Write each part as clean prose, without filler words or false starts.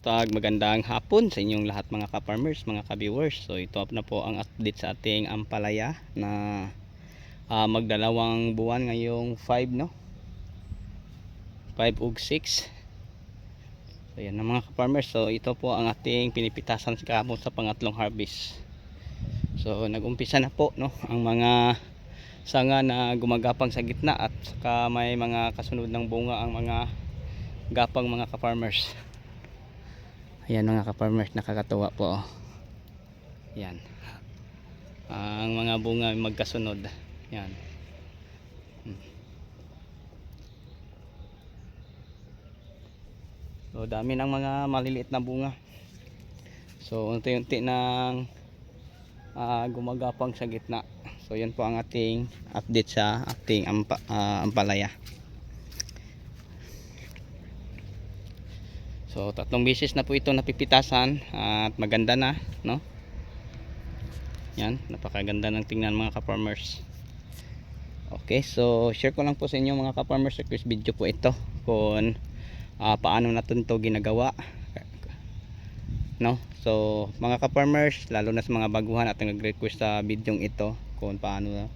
Magandang hapon sa inyong lahat mga ka-farmers, mga ka-viewers. So ito na po ang update sa ating ampalaya na magdalawang buwan ngayong 5 no? 5 ug 6. So yan na mga ka-farmers. So ito po ang ating pinipitasan kahapon sa pangatlong harvest. So nag-umpisa na po no ang mga sanga na gumagapang sa gitna at saka may mga kasunod ng bunga ang mga gapang mga ka-farmers. Ayan mga ka-farmers, nakakatuwa po. Yan. Ang mga bunga magkasunod. Yan. So dami ng mga maliliit na bunga. So unti-unti nang gumagapang sa gitna. So yan po ang ating update sa ating ampalaya. So tatlong beses na po ito napipitasan at maganda na, no? Yan, napakaganda ng tingnan mga ka-farmers. Okay, so share ko lang po sa inyo mga ka-farmers, request video po ito kung paano natin to ginagawa, no? So mga ka-farmers, lalo na sa mga baguhan at nag-request sa video ito kung paano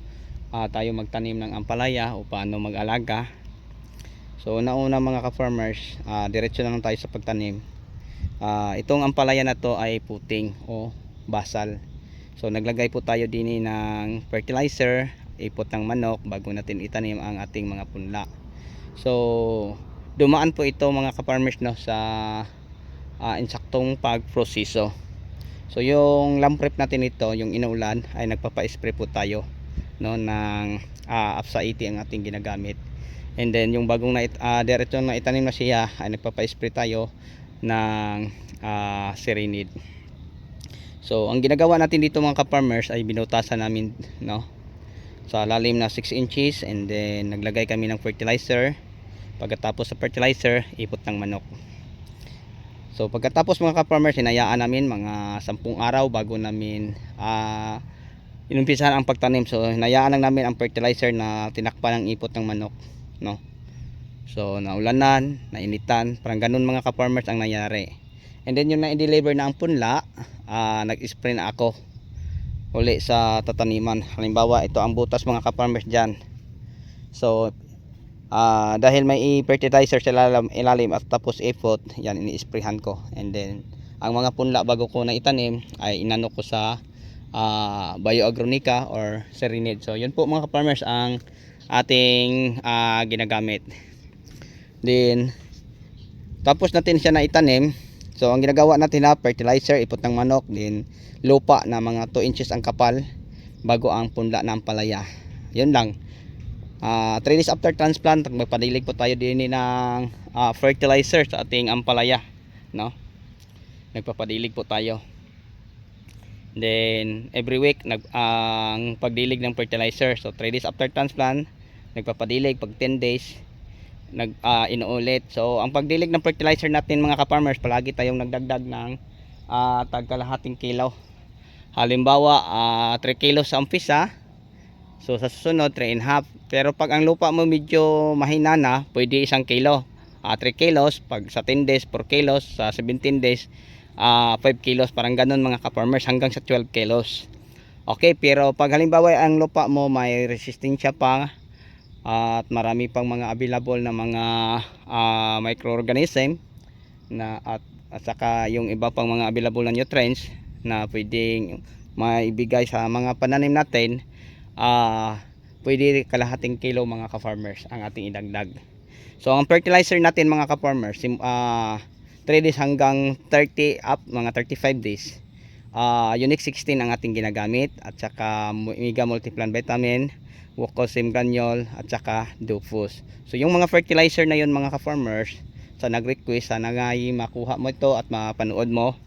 tayo magtanim ng ampalaya o paano mag-alaga. So nauna mga ka-farmers, diretso na lang tayo sa pagtanim. Itong ampalaya na to ay puting o basal. So naglagay po tayo din ng fertilizer, ipot ng manok bago natin itanim ang ating mga punla. So dumaan po ito mga ka-farmers no sa insaktong pagproseso. So yung lamprep natin ito, yung inuulan, ay nagpapa-spray po tayo no ng Apsa 80 ang ating ginagamit. And then yung bagong diretso na itanim na siya ay nagpapa-spray tayo ng Serenade. So ang ginagawa natin dito mga ka-farmers ay binutasan namin no sa lalim na 6 inches, and then naglagay kami ng fertilizer. Pagkatapos sa fertilizer, ipot ng manok. So pagkatapos mga ka-farmers, hinayaan namin mga 10 araw bago namin inumpisahan ang pagtanim. So hinayaan lang namin ang fertilizer na tinakpan ng ipot ng manok, no? So naulanan, nainitan, parang ganun mga ka-farmers ang nangyari. And then yung na-deliver na ang punla, nag-spray na ako uli sa tataniman. Halimbawa ito ang butas mga ka-farmers dyan. So dahil may fertilizer sa ilalim at tapos ipot, yan ini-sprayhan ko. And then ang mga punla bago ko na itanim ay inano ko sa Bioagronica or Serenade. So yun po mga ka-farmers ang ating ginagamit. Then tapos natin siya na itanim. So ang ginagawa natin na fertilizer, ipot ng manok, din lupa na mga 2 inches ang kapal bago ang punla ng ampalaya. Yun lang. 3 days after transplant, magpadilig po tayo din ng fertilizer sa ating ampalaya, no? Nagpapadilig po tayo. Then every week ang pagdilig ng fertilizer. So 3 days after transplant, nagpapadilig. Pag 10 days inuulit. So ang pagdilig ng fertilizer natin mga ka-farmers, palagi tayong nagdagdag ng tagkalahating kilo. Halimbawa 3 kilos sa umpisa, so sa susunod 3.5. Pero pag ang lupa mo medyo mahina na, pwede 1 kilo, 3 kilos. Pag sa 10 days 4 kilos, sa 17 days 5 kilos, parang ganun mga ka-farmers, hanggang sa 12 kilos. Okay, pero pag halimbawa ang lupa mo may resistensya pa at marami pang mga available na mga microorganism na at saka yung iba pang mga available na nutrients na pwedeng maibigay sa mga pananim natin, pwede kalahating kilo mga ka-farmers ang ating idagdag. So ang fertilizer natin mga ka-farmers, 3 days hanggang 30 up, mga 35 days. Unique 16 ang ating ginagamit, at saka Mega Multiplant Vitamin, Wucosim Granule, at saka Dufus. So yung mga fertilizer na yun mga ka-farmers, sa nag-request, sana nga makuha mo ito at mapanood mo.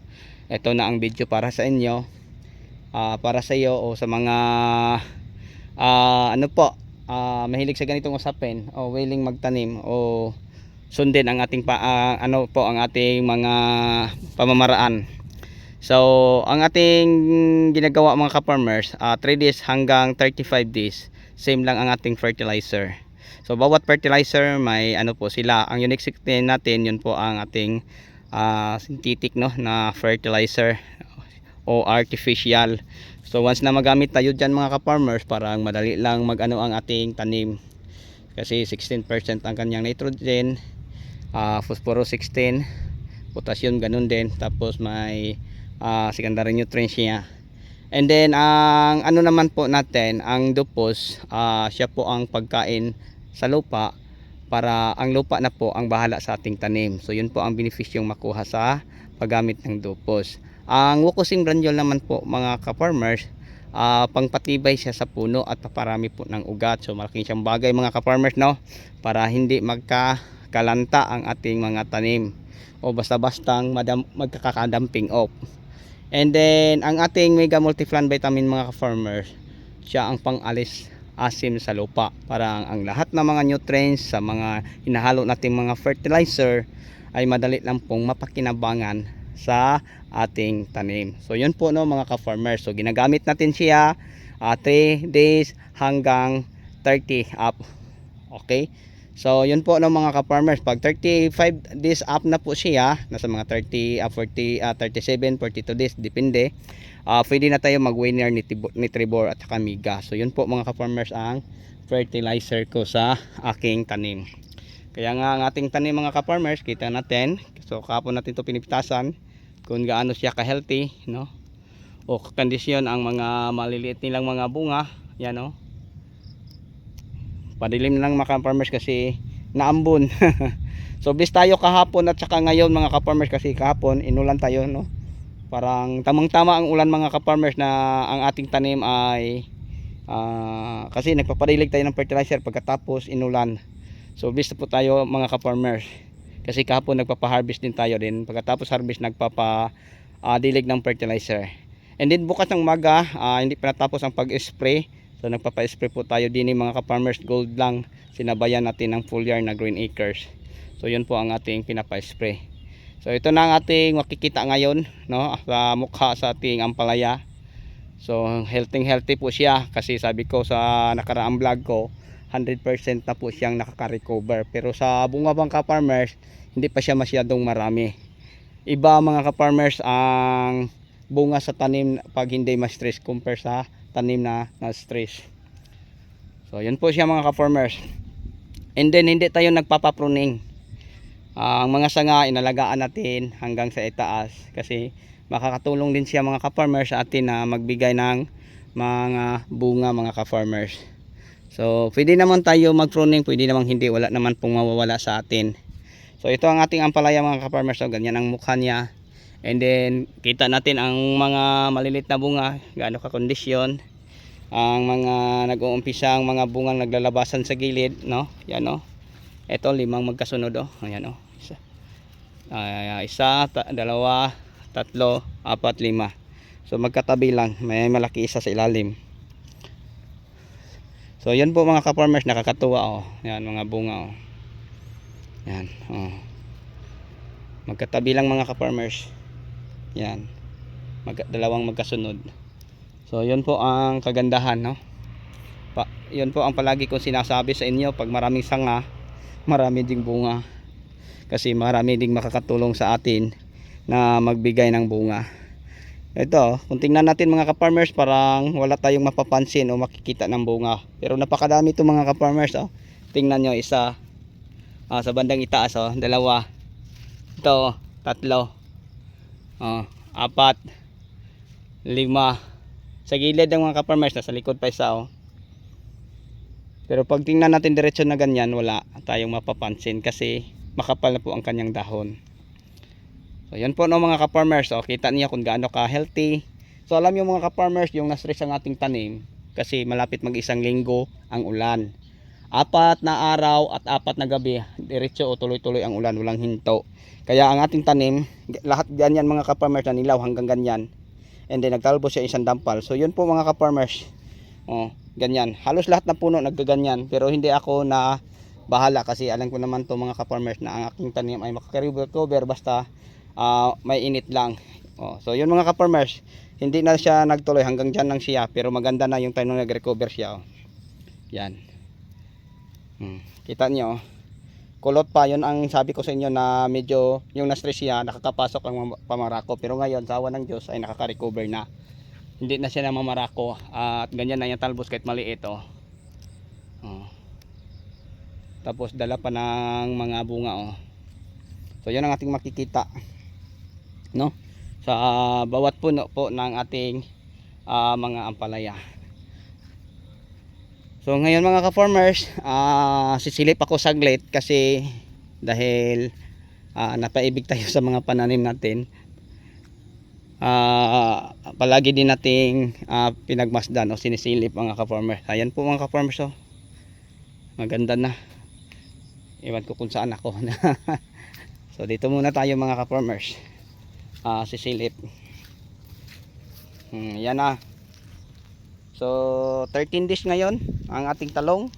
Ito na ang video para sa inyo, para sa iyo o sa mga mahilig sa ganitong usapin o willing magtanim o sundin ang ating ang ating mga pamamaraan. So ang ating ginagawa mga ka-farmers, 3 days hanggang 35 days, same lang ang ating fertilizer. So bawat fertilizer may po sila. Ang Unique 16 natin, yun po ang ating synthetic, no, na fertilizer o artificial. So once na magamit tayo dyan mga ka-farmers, parang madali lang mag-ano ang ating tanim. Kasi 16% ang kanyang nitrogen, phosphorus 16, potassium ganun din, tapos may secondary nutrients niya. And then ang ano naman po natin, ang dupos, siya po ang pagkain sa lupa para ang lupa na po ang bahala sa ating tanim. So yun po ang benefisyong makuha sa paggamit ng dupos. Ang wukosim granule naman po mga ka-farmers, pangpatibay siya sa puno at paparami po ng ugat. So malaking siyang bagay mga ka-farmers, no, para hindi magkakalanta ang ating mga tanim o basta-bastang magkakadamping off. And then ang ating mega multiplan vitamin mga ka-farmers, siya ang pangalis asim sa lupa. Para ang lahat ng mga nutrients sa mga hinahalo nating mga fertilizer ay madali lang pong mapakinabangan sa ating tanim. So yun po, no, mga ka-farmers. So ginagamit natin siya 3 days hanggang 30 up. Okay? So yun po, no, mga ka-farmers. Pag 35 days up na po siya, nasa mga 30, 40, 37, 42 days, depende. Pwede na tayo mag-winner Nitribor at saka Miga. So yun po mga ka-farmers ang fertilizer ko sa aking tanim. Kaya nga ang ating tanim mga ka-farmers, kita natin. So kahapon natin ito pinipitasan kung gaano siya ka-healthy, no? O kondisyon ang mga maliliit nilang mga bunga. Yan, no? Padilim lang mga ka-farmers kasi naambon. So bis tayo kahapon at saka ngayon mga ka-farmers, kasi kahapon inulan tayo, no? Parang tamang-tama ang ulan mga ka-farmers na ang ating tanim ay kasi nagpapadilig tayo ng fertilizer pagkatapos inulan. So bis po tayo mga ka-farmers, kasi kahapon nagpapa-harvest din tayo din. Pagkatapos harvest nagpapa-dilig ng fertilizer. And then bukas ng umaga, hindi pa natapos ang pag-spray. So nagpapa-spray po tayo din mga ka-farmers, gold lang. Sinabayan natin ng foliar na Green Acres. So yun po ang ating pinapa-spray. So ito na ang ating makikita ngayon, no, sa mukha sa ating ampalaya. So healthy po siya, kasi sabi ko sa nakaraang vlog ko 100% na po siyang nakaka-recover. Pero sa bunga bang ka-farmers, hindi pa siya masyadong marami. Iba mga ka-farmers ang bunga sa tanim pag hindi ma-stress compare sa tanim na stress. So yun po siya mga ka-farmers. And then hindi tayo nagpapapruning. Ang mga sanga inalagaan natin hanggang sa itaas, kasi makakatulong din siya mga ka-farmers sa atin na magbigay ng mga bunga mga ka-farmers. So pwede naman tayo mag-pruning, pwede naman hindi, wala naman pong mawawala sa atin. So ito ang ating ampalaya mga ka-farmers. So ganyan ang mukha niya. And then kita natin ang mga malilit na bunga, gaano ka-kondisyon. Ang mga nag-uumpisa ang mga bungang naglalabasan sa gilid, no? Yan, no? Ito 5 magkasunod, oh. Ayan, oh. Isa, dalawa, tatlo, apat, 5. So magkatabi lang, may malaki isa sa ilalim. So yan po mga ka-farmers, nakakatuwa, oh. Yan mga bunga, oh. Yan, oh. Magkatabi lang mga ka-farmers. Yan. Dalawang magkasunod. So yun po ang kagandahan, no? Yun po ang palagi kong sinasabi sa inyo, pag maraming sanga, marami ding bunga. Kasi marami ding makakatulong sa atin na magbigay ng bunga. Ito, kung tingnan natin mga ka-farmers, parang wala tayong mapapansin o makikita ng bunga. Pero napakadami ito mga ka-farmers, oh. Tingnan nyo, isa, sa bandang itaas, oh, 2, ito, 3, 4, 5. Sa gilid ng mga ka-farmers, nasa likod pa isa, oh. Pero pag tingnan natin diretso na ganyan, wala tayong mapapansin kasi makapal na po ang kanyang dahon. So yan po, no, mga ka-farmers. So kita niyo kung gaano ka healthy. So alam niyo mga ka-farmers, yung na-stress ang ating tanim kasi malapit mag-1 linggo ang ulan. 4 na araw at 4 na gabi, diretso o tuloy-tuloy ang ulan, walang hinto. Kaya ang ating tanim, lahat ganyan mga ka-farmers, na nilaw hanggang ganyan. And then nagtalbo siya isang dampal. So yun po mga ka-farmers. Oh, ganyan. Halos lahat ng puno nagkaganyan, pero hindi ako na bahala kasi alam ko naman to mga ka-farmers na ang aking tanim ay makaka-recover basta may init lang. Oh, so yun mga ka-farmers, hindi na siya nagtuloy, hanggang dyan lang siya, pero maganda na yung time na nag-recover siya, oh. Yan. Kita nyo, oh. kulot pa. Yun ang sabi ko sa inyo na medyo yung na-stress siya, nakakapasok ang pamarako. Pero ngayon sa awa ng Diyos ay nakaka-recover na. Hindi na siya na mamarako at ganyan na yung talbos kahit maliit oh. Oh. Tapos dala pa ng mga bunga oh. So yun ang ating makikita, no? Sa bawat puno po ng ating mga ampalaya. So ngayon mga ka-farmers, sisilip ako saglit kasi dahil napaibig tayo sa mga pananim natin. Palagi din nating pinagmasdan o sinisilip mga ka-farmers. Ayan po mga ka-farmers oh. Maganda na. Iwan ko kung saan ako. So dito muna tayo mga ka-farmers. Sisilip. Yan na. So 13 days ngayon ang ating talong.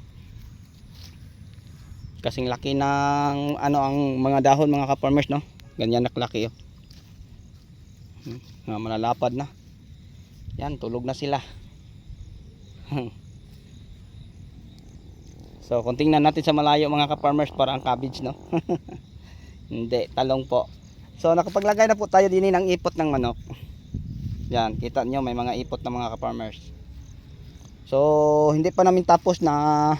Kasing laki ng ang mga dahon mga ka-farmers no. Ganyan naklaki oh. Malalapad na. Yan, tulog na sila. So kung tingnan natin sa malayo mga ka-farmers, para ang cabbage no. Hindi, talong po. So nakapaglagay na po tayo din ng ipot ng manok. Yan, kita nyo may mga ipot na mga ka-farmers. So hindi pa namin tapos na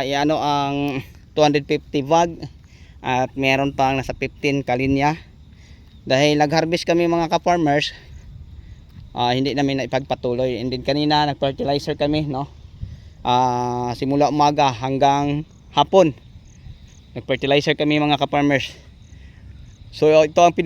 iano ang 250 vag at meron pang nasa 15 kalinya. Dahil nag-harvest kami mga ka-farmers, hindi namin na ipagpatuloy. And then kanina nag-fertilizer kami no. Simula umaga hanggang hapon nag-fertilizer kami mga ka-farmers. So ito ang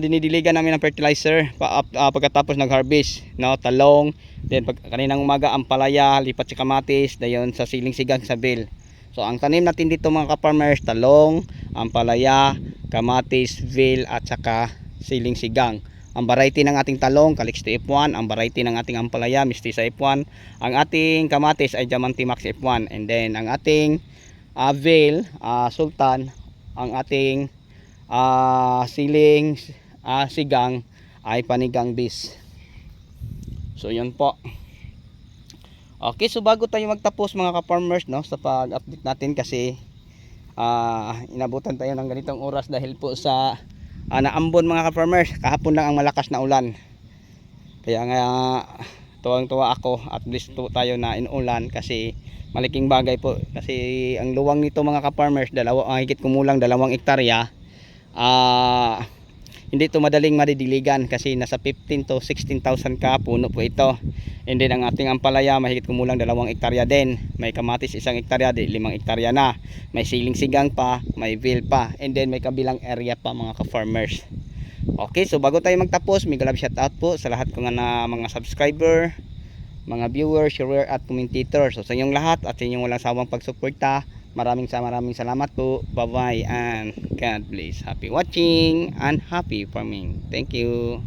dinidiligan namin ng fertilizer pagkatapos nag-harvest no, talong, then kaninang umaga ampalaya, lipat sa kamatis, dayon sa siling sigang sa bale. So ang tanim natin dito mga ka-farmers, talong, ampalaya, kamatis, bale at saka siling sigang. Ang variety ng ating talong, Calixto F1. Ang variety ng ating ampalaya, Mestiza F1. Ang ating kamatis ay Diamante Max F1. And then ang ating bale, Sultan. Ang ating siling sigang ay Panigang Bis. So yun po. Okay, so bago tayo magtapos mga ka-farmers no, sa pag-update natin kasi inabutan tayo ng ganitong oras dahil po sa naambon mga ka-farmers. Kahapon lang ang malakas na ulan. Kaya nga tuwang-tuwa ako at least tayo na inulan kasi malaking bagay po. Kasi ang luwang nito mga ka-farmers, higit kumulang 2 hektarya. Hindi ito madaling madidiligan kasi nasa 15 to 16,000 ka puno po ito. And then ang ating ampalaya mahigit kumulang 2 hektarya din. May kamatis 1 hektarya, 5 hektarya na. May siling sigang pa, may bale pa, and then may kabilang area pa mga ka-farmers. Okay, so bago tayo magtapos, mega love shout out po sa lahat ko nga na mga subscriber, mga viewers, sharer at commentator. So sa inyong lahat at sa inyong walang sawang pagsuporta, maraming salamat po. Bye bye and God bless. Happy watching and happy farming. Thank you.